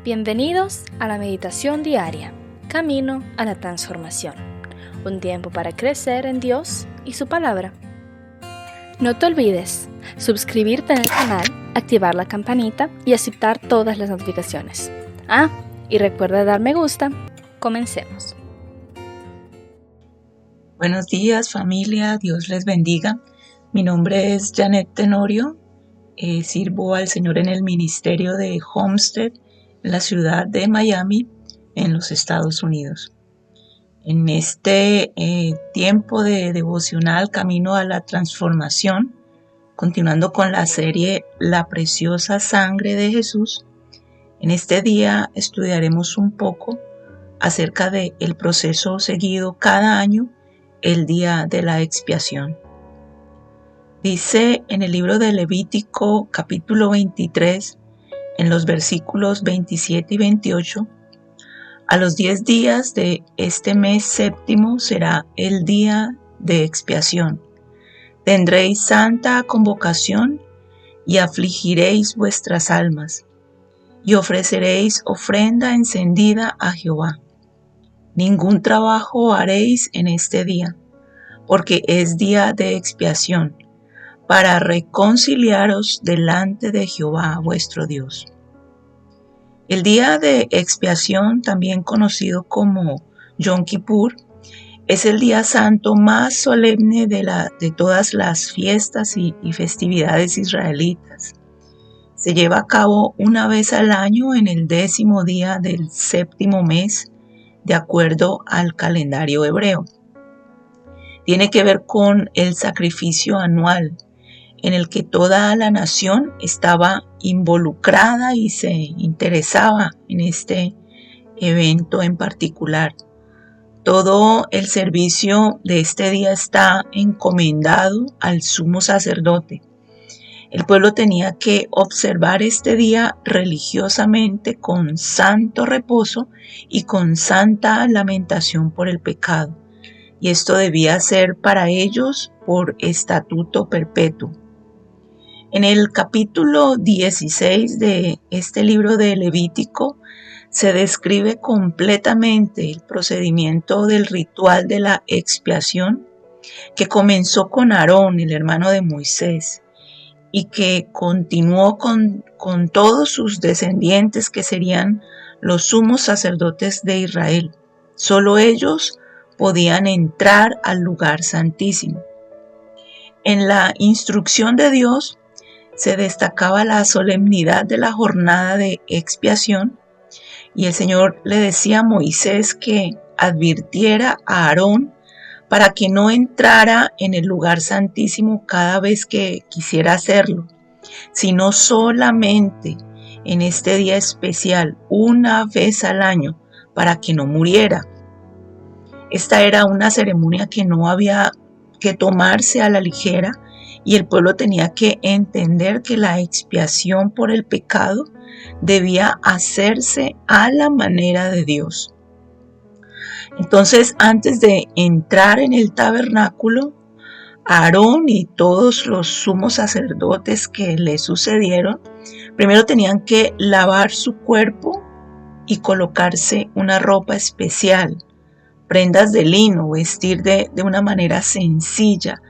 Bienvenidos a la meditación diaria, Camino a la Transformación, un tiempo para crecer en Dios y su palabra. No te olvides suscribirte en el canal, activar la campanita y aceptar todas las notificaciones. Y recuerda dar me gusta. Comencemos. Buenos días familia, Dios les bendiga. Mi nombre es Janet Tenorio, sirvo al Señor en el ministerio de Homestead, en la ciudad de Miami, en los Estados Unidos. En este tiempo de devocional Camino a la Transformación, continuando con la serie La Preciosa Sangre de Jesús, en este día estudiaremos un poco acerca del proceso seguido cada año, el día de la expiación. Dice en el libro de Levítico capítulo 23, en los versículos 27 y 28, a los 10 días de este mes séptimo será el día de expiación. Tendréis santa convocación y afligiréis vuestras almas, y ofreceréis ofrenda encendida a Jehová. Ningún trabajo haréis en este día, porque es día de expiación, para reconciliaros delante de Jehová vuestro Dios. El día de expiación, también conocido como Yom Kippur, es el día santo más solemne de todas las fiestas y festividades israelitas. Se lleva a cabo una vez al año en el 10º día del séptimo mes, de acuerdo al calendario hebreo. Tiene que ver con el sacrificio anual, en el que toda la nación estaba involucrada y se interesaba en este evento en particular. Todo el servicio de este día está encomendado al sumo sacerdote. El pueblo tenía que observar este día religiosamente con santo reposo y con santa lamentación por el pecado. Y esto debía ser para ellos por estatuto perpetuo. En el capítulo 16 de este libro de Levítico se describe completamente el procedimiento del ritual de la expiación que comenzó con Aarón, el hermano de Moisés, y que continuó con todos sus descendientes que serían los sumos sacerdotes de Israel. Solo ellos podían entrar al lugar santísimo. En la instrucción de Dios se destacaba la solemnidad de la jornada de expiación y el Señor le decía a Moisés que advirtiera a Aarón para que no entrara en el lugar santísimo cada vez que quisiera hacerlo, sino solamente en este día especial, una vez al año, para que no muriera. Esta era una ceremonia que no había que tomarse a la ligera, y el pueblo tenía que entender que la expiación por el pecado debía hacerse a la manera de Dios. Entonces, antes de entrar en el tabernáculo, Aarón y todos los sumos sacerdotes que le sucedieron, primero tenían que lavar su cuerpo y colocarse una ropa especial, prendas de lino, vestir de una manera sencilla,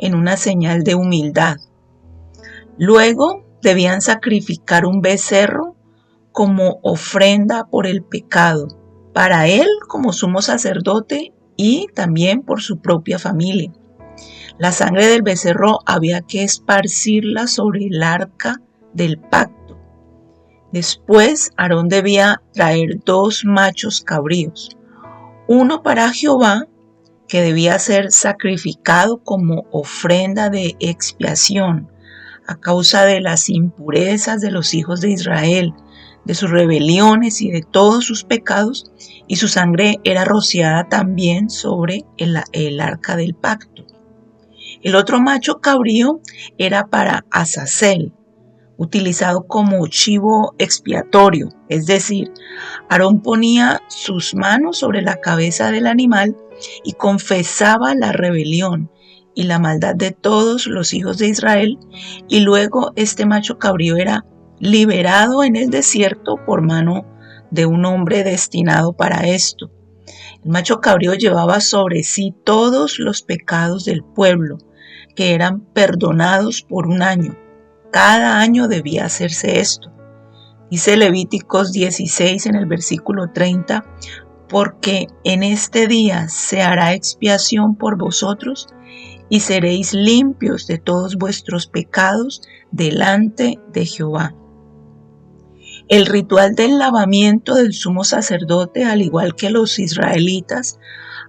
en una señal de humildad. Luego debían sacrificar un becerro como ofrenda por el pecado, para él como sumo sacerdote y también por su propia familia. La sangre del becerro había que esparcirla sobre el arca del pacto. Después Aarón debía traer 2 machos cabríos, uno para Jehová, que debía ser sacrificado como ofrenda de expiación a causa de las impurezas de los hijos de Israel, de sus rebeliones y de todos sus pecados, y su sangre era rociada también sobre el arca del pacto. El otro macho cabrío era para Azazel, utilizado como chivo expiatorio, es decir, Aarón ponía sus manos sobre la cabeza del animal y confesaba la rebelión y la maldad de todos los hijos de Israel, y luego este macho cabrío era liberado en el desierto por mano de un hombre destinado para esto. El macho cabrío llevaba sobre sí todos los pecados del pueblo, que eran perdonados por un año. Cada año debía hacerse esto. Dice Levíticos 16 en el versículo 30, porque en este día se hará expiación por vosotros y seréis limpios de todos vuestros pecados delante de Jehová. El ritual del lavamiento del sumo sacerdote, al igual que los israelitas,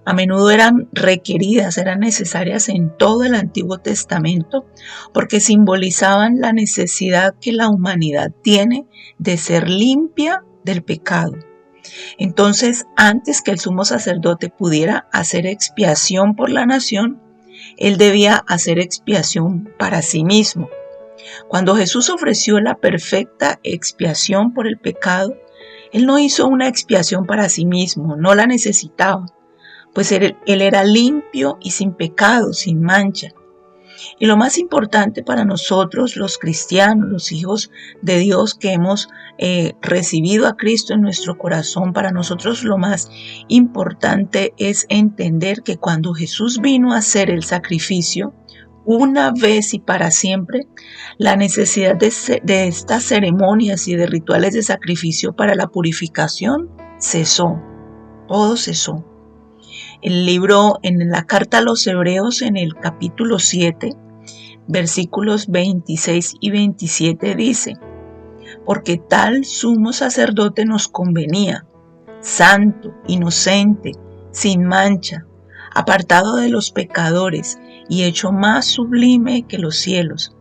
a menudo eran necesarias en todo el Antiguo Testamento, porque simbolizaban la necesidad que la humanidad tiene de ser limpia del pecado. Entonces, antes que el sumo sacerdote pudiera hacer expiación por la nación, él debía hacer expiación para sí mismo. Cuando Jesús ofreció la perfecta expiación por el pecado, él no hizo una expiación para sí mismo, no la necesitaba, pues él era limpio y sin pecado, sin mancha. Y lo más importante para nosotros, los cristianos, los hijos de Dios que hemos recibido a Cristo en nuestro corazón, para nosotros lo más importante es entender que cuando Jesús vino a hacer el sacrificio, una vez y para siempre, la necesidad de estas ceremonias y de rituales de sacrificio para la purificación cesó. Todo cesó. El libro, en la carta a los Hebreos, en el capítulo 7, versículos 26 y 27 dice: porque tal sumo sacerdote nos convenía, santo, inocente, sin mancha, apartado de los pecadores y hecho más sublime que los cielos,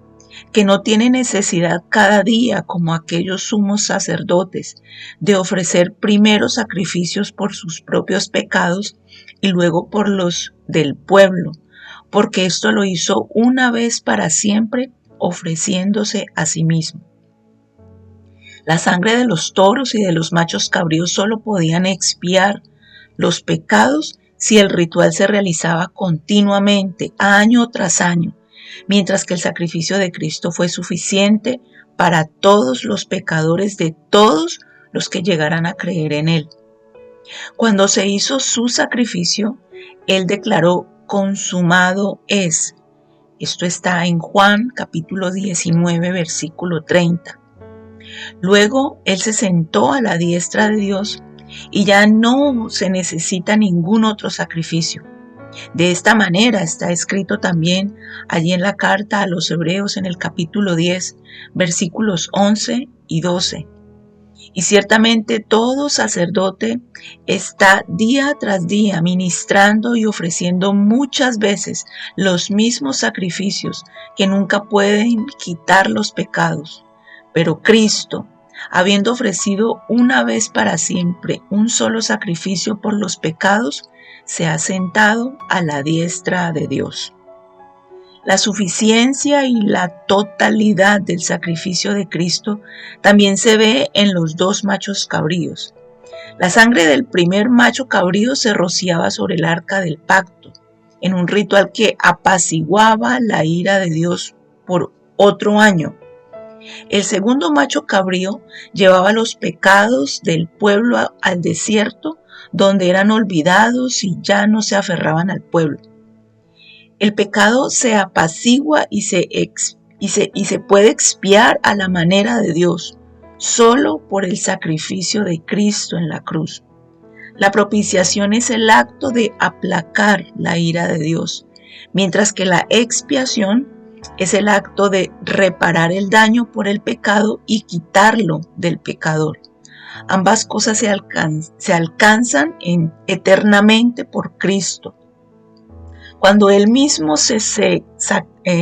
que no tiene necesidad cada día, como aquellos sumos sacerdotes, de ofrecer primero sacrificios por sus propios pecados y luego por los del pueblo, porque esto lo hizo una vez para siempre, ofreciéndose a sí mismo. La sangre de los toros y de los machos cabríos solo podían expiar los pecados si el ritual se realizaba continuamente, año tras año, mientras que el sacrificio de Cristo fue suficiente para todos los pecadores de todos los que llegaran a creer en Él. Cuando se hizo su sacrificio, Él declaró: consumado es. Esto está en Juan capítulo 19, versículo 30. Luego Él se sentó a la diestra de Dios y ya no se necesita ningún otro sacrificio. De esta manera está escrito también allí en la carta a los Hebreos en el capítulo 10, versículos 11 y 12. Y ciertamente todo sacerdote está día tras día ministrando y ofreciendo muchas veces los mismos sacrificios que nunca pueden quitar los pecados. Pero Cristo, habiendo ofrecido una vez para siempre un solo sacrificio por los pecados, se ha sentado a la diestra de Dios. La suficiencia y la totalidad del sacrificio de Cristo también se ve en los dos machos cabríos. La sangre del primer macho cabrío se rociaba sobre el arca del pacto, en un ritual que apaciguaba la ira de Dios por otro año. El segundo macho cabrío llevaba los pecados del pueblo al desierto, donde eran olvidados y ya no se aferraban al pueblo. El pecado se apacigua y se puede expiar a la manera de Dios, solo por el sacrificio de Cristo en la cruz. La propiciación es el acto de aplacar la ira de Dios, mientras que la expiación es el acto de reparar el daño por el pecado y quitarlo del pecador. Ambas cosas se alcanzan eternamente por Cristo. Cuando Él mismo se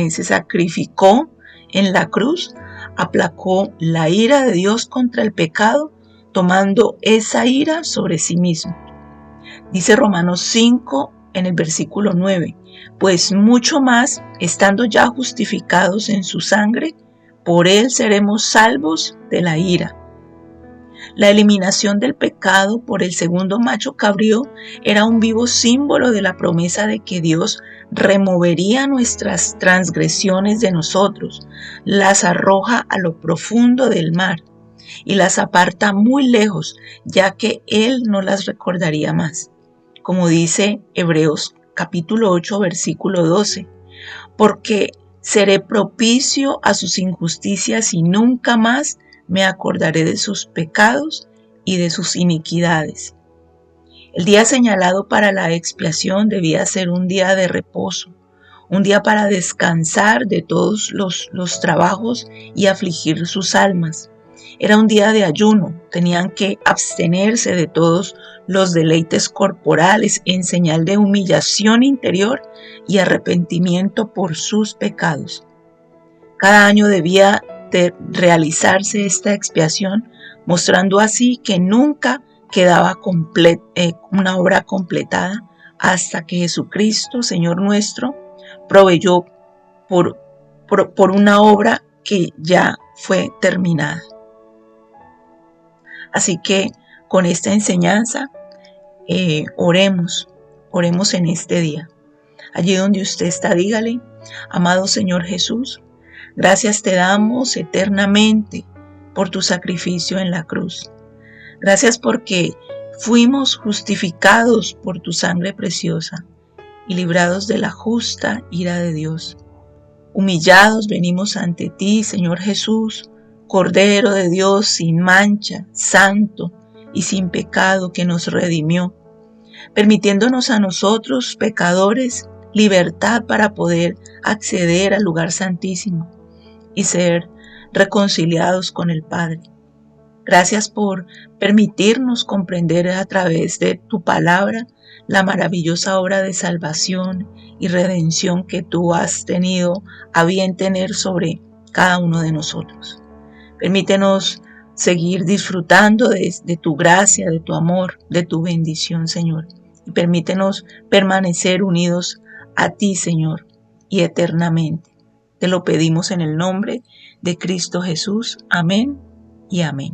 sacrificó en la cruz, aplacó la ira de Dios contra el pecado, tomando esa ira sobre sí mismo. Dice Romanos 5 en el versículo 9, pues mucho más, estando ya justificados en su sangre, por Él seremos salvos de la ira. La eliminación del pecado por el segundo macho cabrío era un vivo símbolo de la promesa de que Dios removería nuestras transgresiones de nosotros, las arroja a lo profundo del mar y las aparta muy lejos, ya que Él no las recordaría más. Como dice Hebreos capítulo 8, versículo 12, porque seré propicio a sus injusticias y nunca más me acordaré de sus pecados y de sus iniquidades. El día señalado para la expiación debía ser un día de reposo, un día para descansar de todos los trabajos y afligir sus almas. Era un día de ayuno, tenían que abstenerse de todos los deleites corporales en señal de humillación interior y arrepentimiento por sus pecados. Cada año debía de realizarse esta expiación, mostrando así que nunca quedaba una obra completada hasta que Jesucristo, Señor nuestro, proveyó por una obra que ya fue terminada. Así que con esta enseñanza, oremos en este día. Allí donde usted está, dígale: amado Señor Jesús, gracias te damos eternamente por tu sacrificio en la cruz. Gracias porque fuimos justificados por tu sangre preciosa y librados de la justa ira de Dios. Humillados venimos ante ti, Señor Jesús, Cordero de Dios sin mancha, santo y sin pecado, que nos redimió, permitiéndonos a nosotros, pecadores, libertad para poder acceder al lugar santísimo y ser reconciliados con el Padre. Gracias por permitirnos comprender a través de tu palabra la maravillosa obra de salvación y redención que tú has tenido a bien tener sobre cada uno de nosotros. Permítenos seguir disfrutando de tu gracia, de tu amor, de tu bendición, Señor. Y permítenos permanecer unidos a ti, Señor, y eternamente. Te lo pedimos en el nombre de Cristo Jesús. Amén y amén.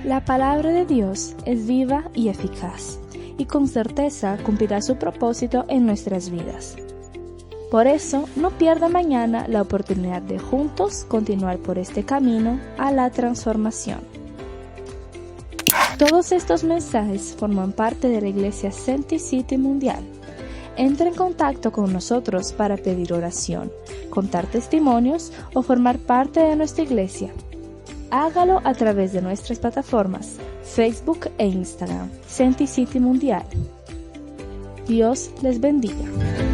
La palabra de Dios es viva y eficaz, y con certeza cumplirá su propósito en nuestras vidas. Por eso, no pierda mañana la oportunidad de juntos continuar por este camino a la transformación. Todos estos mensajes forman parte de la Iglesia Senti City Mundial. Entra en contacto con nosotros para pedir oración, contar testimonios o formar parte de nuestra iglesia. Hágalo a través de nuestras plataformas Facebook e Instagram, Senti City Mundial. Dios les bendiga.